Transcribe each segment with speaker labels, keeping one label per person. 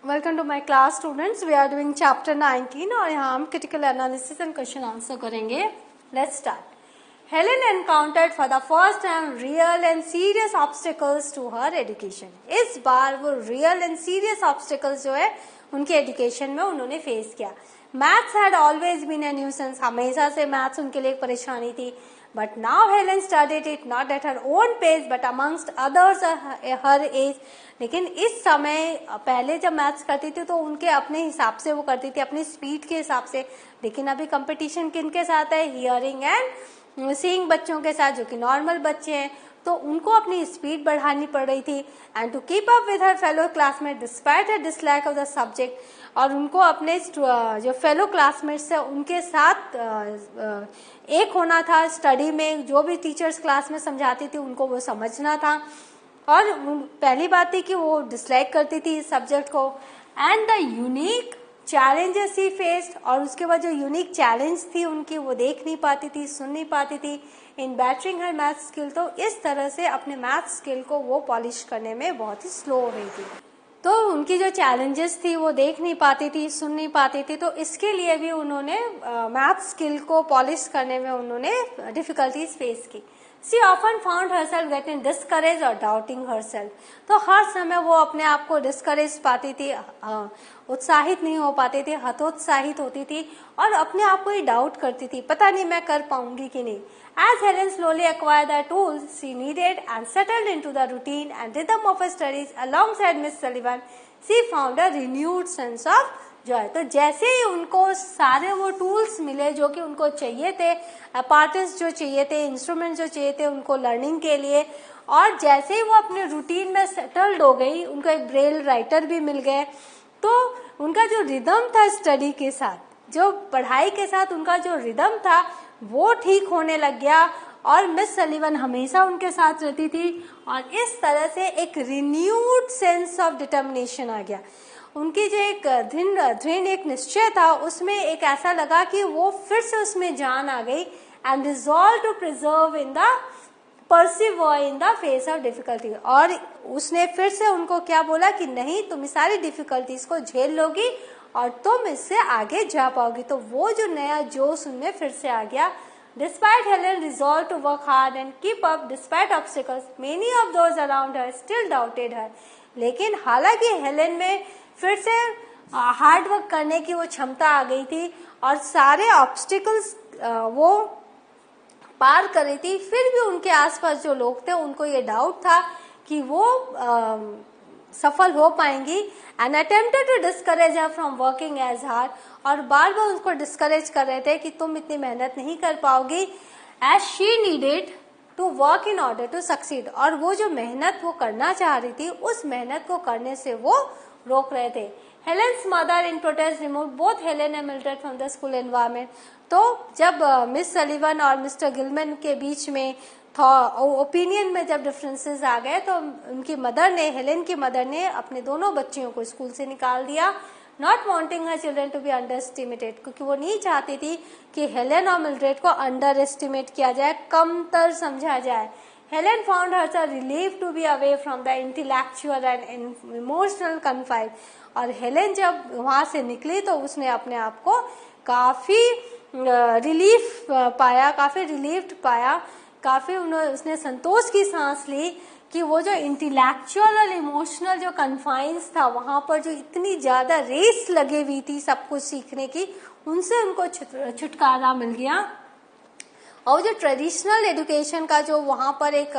Speaker 1: Welcome to my class students. We are doing chapter 19 और यहाँ हम critical analysis and question answer करेंगे। Let's start. Helen encountered for the first time real and serious obstacles to her education. इस बार वो real and serious obstacles जो है उनके एजुकेशन में उन्होंने फेस किया। Maths had always been a nuisance, हमेशा से मैथ्स उनके लिए एक परेशानी थी। But now Helen studied it not at her own pace but amongst others her age. लेकिन इस समय पहले जब मैथ्स करती थी तो उनके अपने हिसाब से वो करती थी, अपनी स्पीड के हिसाब से। लेकिन अभी कंपटीशन किन के साथ है? हियरिंग एंड सीइंग बच्चों के साथ, जो कि नॉर्मल बच्चे हैं, तो उनको अपनी स्पीड बढ़ानी पड़ रही थी। And to keep up with her fellow classmate despite her dislike of the subject, और उनको अपने जो फेलो क्लासमेट्स है उनके साथ एक होना था स्टडी में। जो भी टीचर्स क्लास में समझाती थी उनको वो समझना था। और पहली बात थी कि वो डिसलाइक करती थी इस सब्जेक्ट को। And the unique challenges he faced, और उसके बाद जो यूनिक चैलेंज थी उनकी वो देख नहीं पाती थी, सुन नहीं पाती थी इन बैटरिंग हर मैथ स्किल। तो इस तरह से अपने मैथ स्किल को वो पॉलिश करने में बहुत ही स्लो हो रही थी। तो उनकी जो चैलेंजेस थी वो देख नहीं पाती थी, सुन नहीं पाती थी। तो इसके लिए भी उन्होंने मैथ स्किल को पॉलिश करने में उन्होंने डिफिकल्टीज फेस की। She often found herself getting discouraged or doubting herself. तो हर समय वो अपने आप को डिस्करेज पाती थी, उत्साहित नहीं हो पाती थी, हतोत्साहित होती थी और अपने आप को ही डाउट करती थी, पता नहीं मैं कर पाऊंगी कि नहीं। As Helen slowly acquired the tools she needed and settled into the routine and rhythm of her studies alongside Miss Sullivan, she found a renewed sense of joy. तो जैसे ही उनको सारे वो टूल्स मिले जो कि उनको चाहिए थे, अपार्टस जो चाहिए थे, इंस्ट्रूमेंट जो चाहिए थे उनको लर्निंग के लिए, और जैसे ही वो अपने रूटीन में सेटल्ड हो गई, उनको एक ब्रेल राइटर भी मिल गए, तो उनका जो रिदम था स्टडी के साथ, जो पढ़ाई के साथ उनका जो रिदम था वो ठीक होने लग गया। और मिस सलीवन हमेशा उनके साथ रहती थी और इस तरह से एक रिन्यूड सेंस ऑफ डिटर्मिनेशन आ गया। उनकी जो एक दृढ़ एक निश्चय था उसमें एक ऐसा लगा कि वो फिर से उसमें जान आ गई। And resolve to preserve in the perceiver in the face of difficulty, और उसने फिर से उनको क्या बोला कि नहीं, तुम सारी डिफिकल्टीज को झेल लोगी और तुम इससे आगे जा पाओगी। तो वो जो नया जोश उनमें फिर से आ गया। Despite Helen resolved to work hard and keep up despite obstacles, many of those around her still doubted her. लेकिन हालांकि हेलेन में फिर से हार्ड वर्क करने की वो क्षमता आ गई थी और सारे ऑब्स्टिकल्स वो पार कर रही थी, फिर भी उनके आसपास जो लोग थे उनको ये डाउट था कि वो सफल हो पाएंगी। And attempted to discourage her from working as hard, और बार बार उसको डिस्करेज कर रहे थे कि तुम इतनी मेहनत नहीं कर पाओगी। As she needed to work in order to succeed, और वो जो मेहनत वो करना चाह रही थी उस मेहनत को करने से वो रोक रहे थे। Helen's mother in protest remove both Helen and Mildred from the school environment. तो जब मिस सलीवन और मिस्टर गिलमैन के बीच में ओपिनियन में जब डिफरेंसेस आ गए तो उनकी मदर ने, हेलेन की मदर ने अपने दोनों बच्चियों को स्कूल से निकाल दिया। Not wanting her children to be underestimated, क्योंकि वो नहीं चाहती थी कि हेलेन और मिल्ड्रेड को अंडर एस्टिमेट किया जाए, कमतर समझा जाए। Helen found herself relieved to be away from the intellectual and emotional confine. और हेलेन जब वहां से निकली तो उसने अपने आप को काफी रिलीफ पाया, काफी रिलीव्ड पाया, काफी उसने संतोष की सांस ली कि वो जो इंटेलेक्चुअल और इमोशनल जो कन्फाइंस था, वहां पर जो इतनी ज्यादा रेस लगी हुई थी सब कुछ सीखने की, उनसे उनको छुटकारा मिल गया। और जो ट्रेडिशनल एजुकेशन का जो वहाँ पर एक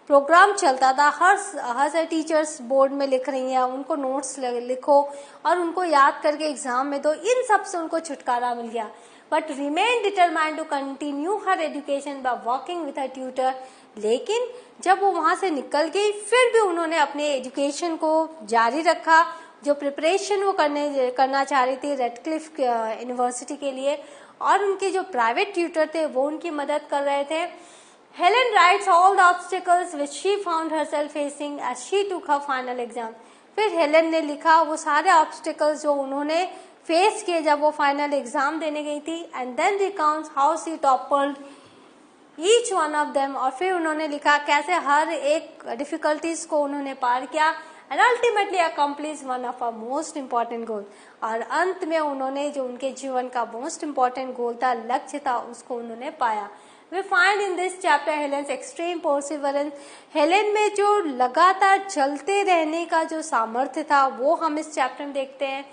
Speaker 1: प्रोग्राम चलता था, हर टीचर्स बोर्ड में लिख रही हैं, उनको नोट्स लिखो और उनको याद करके एग्जाम में दो, इन सब से उनको छुटकारा मिल गया। But remain determined to continue her education by working with her tutor. लेकिन जब वो वहाँ से निकल गई फिर भी उन्होंने अपने एजुकेशन को जारी रखा। जो प्रिपरेशन वो करना चाह रही थी रेडक्लिफ यूनिवर्सिटी के लिए, और उनके जो प्राइवेट ट्यूटर थे वो उनकी मदद कर रहे थे। Helen writes all the obstacles which she found herself facing as she took her final exam. फिर हेलेन ने लिखा वो सारे ऑब्स्टिकल्स जो उन्होंने फेस किए जब वो फाइनल एग्जाम देने गई थी। And then recounts how she toppled each one of them, और फिर उन्होंने लिखा कैसे हर एक डिफिकल्टीज को उन्होंने पार किया। And ultimately accomplish one of a most important goal. और अंत में उन्होंने जो उनके जीवन का मोस्ट इम्पॉर्टेंट गोल था, लक्ष्य था, उसको उन्होंने पाया। We find in this chapter Helen's extreme perseverance। Helen में जो लगातार चलते रहने का जो सामर्थ्य था वो हम इस चैप्टर में देखते हैं।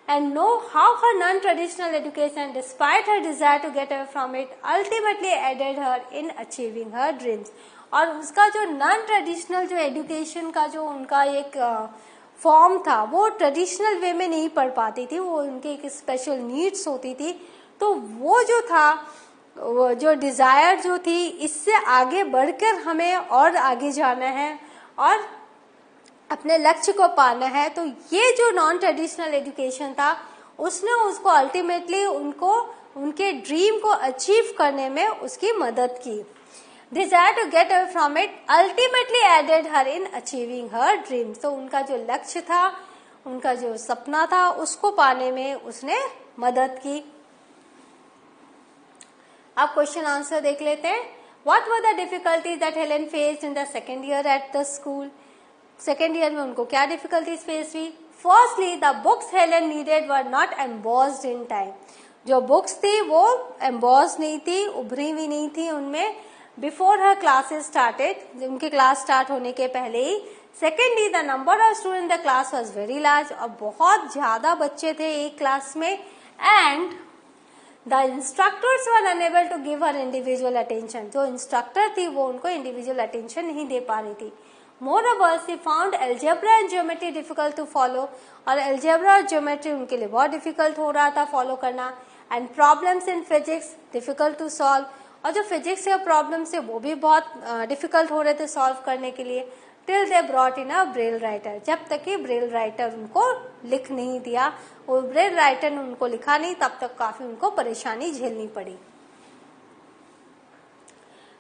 Speaker 1: And know how her non-traditional education, despite her desire to get away from it, ultimately aided her in achieving her dreams। और उसका जो नॉन ट्रेडिशनल जो एजुकेशन का जो उनका एक फॉर्म था, वो ट्रेडिशनल वे में नहीं पढ़ पाती थी, वो उनकी एक स्पेशल नीड्स होती थी। तो वो जो था, वो जो डिजायर जो थी, इससे आगे बढ़कर हमें और आगे जाना है और अपने लक्ष्य को पाना है। तो ये जो नॉन ट्रेडिशनल एजुकेशन था, उसने उसको अल्टीमेटली उनको उनके ड्रीम को अचीव करने में उसकी मदद की। Desire to get away from it ultimately aided her in achieving her dreams. तो उनका जो लक्ष्य था, उनका जो सपना था, उसको पाने में उसने मदद की। अब क्वेश्चन आंसर देख लेते हैं। What were the difficulties that Helen faced in the second year at the school. Second year में उनको क्या डिफिकल्टीज फेस हुई। Firstly the books Helen needed were not embossed in time. जो बुक्स थी वो एम्बॉस्ड नहीं थी, उभरी हुई नहीं थी उनमें, बिफोर हर क्लासेस स्टार्टेड, उनके क्लास स्टार्ट होने के पहले ही। Secondly the number of student in the class was very large, और बहुत ज्यादा बच्चे थे एक क्लास में। And the instructors were unable to give her individual attention. जो इंस्ट्रक्टर थी वो उनको इंडिविजुअल अटेंशन नहीं दे पा रही थी। Moreover she found algebra and geometry difficult to follow, और अलजेब्रा और ज्योमेट्री उनके लिए बहुत डिफिकल्ट हो रहा था फॉलो करना। And problems in physics difficult to solve, और जो फिजिक्स के प्रॉब्लम्स है वो भी बहुत डिफिकल्ट हो रहे थे सॉल्व करने के लिए। Till they brought in a Braille writer, जब तक कि ब्रेल राइटर उनको लिख नहीं दिया, वो ब्रेल राइटर ने उनको लिखा नहीं, तब तक काफी उनको परेशानी झेलनी पड़ी।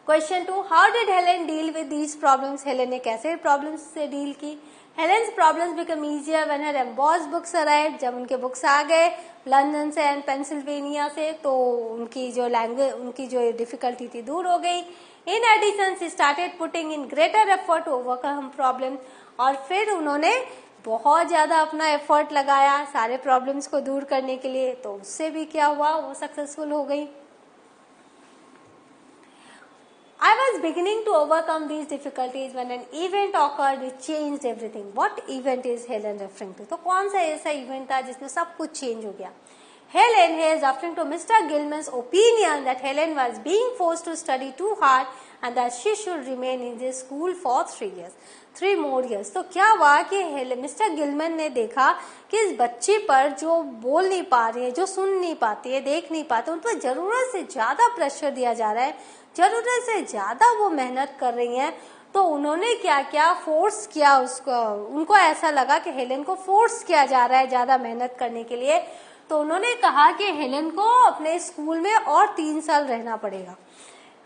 Speaker 1: Question 2, how did Helen deal with these problems. Helen ने कैसे प्रॉब्लम्स से डील की। Helen's problems become easier when her embossed books arrived. जब उनके बुक्स आ गए लंदन से एंड पेंसिल्वेनिया से, तो उनकी जो लैंग्वेज, उनकी जो डिफिकल्टी थी दूर हो गई। In addition she started putting in greater effort to overcome problem, और फिर उन्होंने बहुत ज्यादा अपना एफर्ट लगाया सारे प्रॉब्लम्स को दूर करने के लिए। तो उससे भी क्या हुआ, वो सक्सेसफुल हो गई। I was beginning to overcome these difficulties when an event occurred which changed everything. What event is Helen referring to? तो कौन सा ऐसा इवेंट था जिसमें सब कुछ चेंज हो गया। Helen is referring to Mr. Gilman's opinion that Helen was being forced to study too hard and that she should remain in this school for 3 more years. तो क्या हुआ कि मिस्टर गिलमैन ने देखा कि इस बच्ची पर जो बोल नहीं पा रही है, जो सुन नहीं पाती है, देख नहीं पाती, उन पर जरूरत से ज्यादा प्रेशर दिया जा रहा है, जरूरत से ज्यादा वो मेहनत कर रही हैं। तो उन्होंने क्या किया, फोर्स किया उसको। उनको ऐसा लगा कि हेलेन को फोर्स किया जा रहा है ज्यादा मेहनत करने के लिए। तो उन्होंने कहा कि हेलेन को अपने स्कूल में और 3 साल रहना पड़ेगा।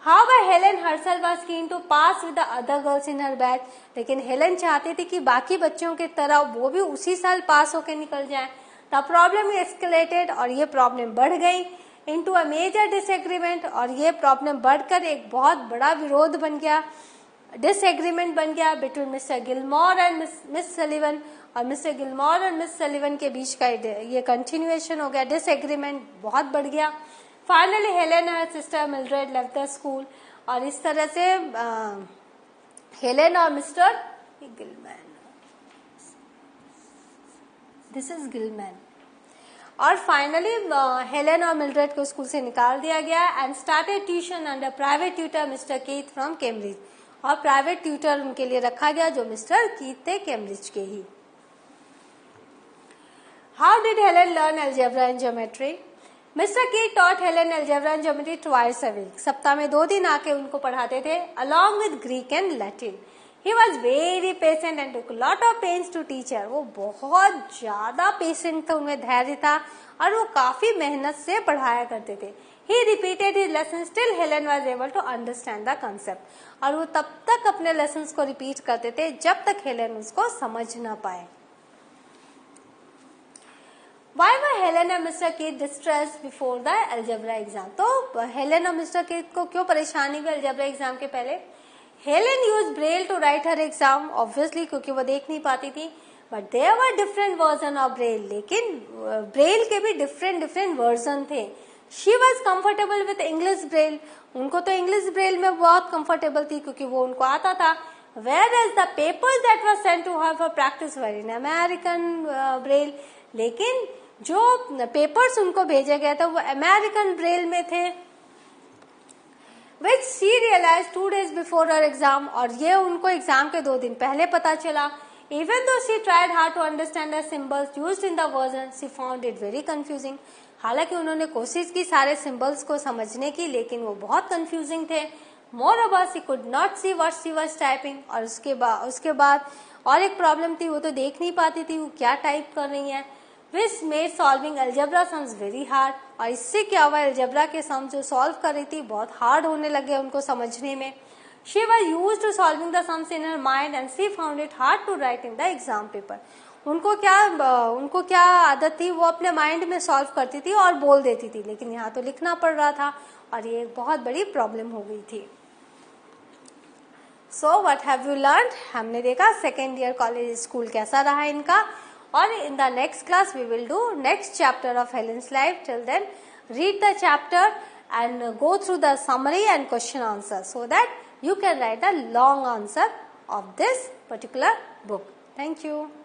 Speaker 1: However, Helen herself was keen to pass with the other girls in her batch. लेकिन हेलेन चाहती थी कि बाकी बच्चों की तरह वो भी उसी साल पास होकर निकल जाए। The problem escalated, और ये प्रॉब्लम बढ़ गई into a major disagreement, और ये प्रॉब्लम बढ़कर एक बहुत बड़ा विरोध बन गया, डिसएग्रीमेंट बन गया between mister Gilmore and miss Sullivan. और मिस्टर गिलमोर और मिस सलीवन के बीच का ये कंटिन्यूएशन हो गया, डिसएग्रीमेंट बहुत बढ़ गया। फाइनली हेलेन और sister Mildred left the school, और इस तरह से हेलेन और mister Gillman, this is Gillman, और फाइनली हेलेन और मिल्ड्रेड को स्कूल से निकाल दिया गया and started tuition under private tutor mister Keith from Cambridge. और प्राइवेट ट्यूटर उनके लिए रखा गया जो मिस्टर कीथ थे, कैम्ब्रिज के ही। How did Helen learn algebra and geometry. Mister Keith taught Helen algebra and geometry twice a week. सप्ताह में 2 दिन आके उनको पढ़ाते थे, along with Greek and Latin. He was very patient and took a lot of pains to teach her. वो बहुत ज्यादा पेशेंट था, उनमें धैर्य था, और वो काफी मेहनत से पढ़ाया करते थे। He repeated his lessons till Helen was able to understand the concept. और वो तब तक अपने लेसन्स को रिपीट करते थे जब तक हेलेन उसको समझ ना पाए। Why were Helen and Mr. Keith distressed before the algebra exam? तो हेलेन और मिस्टर कीथ को क्यों परेशानी हुई अलजेब्रा एग्जाम के पहले। Helen use Braille to write her exam, obviously क्योंकि वो देख नहीं पाती थी। But there were different version of Braille, लेकिन ब्रेल के भी डिफरेंट वर्जन थे. She was comfortable with English Braille, उनको तो इंग्लिश ब्रेल में बहुत कंफर्टेबल थी क्योंकि वो उनको आता था. Whereas the papers that were sent to her for practice were in American braille, लेकिन जो पेपर्स उनको भेजे गए थे वो अमेरिकन ब्रेल में थे. Which she realized 2 days before her exam, और ये उनको एग्जाम के 2 दिन पहले पता चला. Even though she tried hard to understand the symbols used in the version, she found it very confusing. हालांकि उन्होंने कोशिश की सारे सिंबल्स को समझने की, लेकिन वो बहुत कंफ्यूजिंग थे. Moreover, she could not see what she was typing, और उसके बाद और एक प्रॉब्लम थी, वो तो देख नहीं पाती थी वो क्या टाइप कर रही है. Which made solving algebra sums very hard, और इससे क्या हुआ, अलजेब्रा के सम्स जो सॉल्व कर रही थी बहुत हार्ड होने लगे उनको समझने में. She was used to solving the sums in her mind and she found it hard to write in the exam paper. उनको क्या आदत थी, वो अपने माइंड में सॉल्व करती थी और बोल देती थी, लेकिन यहाँ तो लिखना पड़ रहा था और ये एक बहुत बड़ी प्रॉब्लम हो गई थी. So what have you learned, हमने देखा सेकेंड ईयर कॉलेज स्कूल कैसा रहा इनका, और in the next class we will do next chapter of Helen's life. Till then read the chapter and go through the summary and question answer so that you can write a long answer of this particular book. Thank you.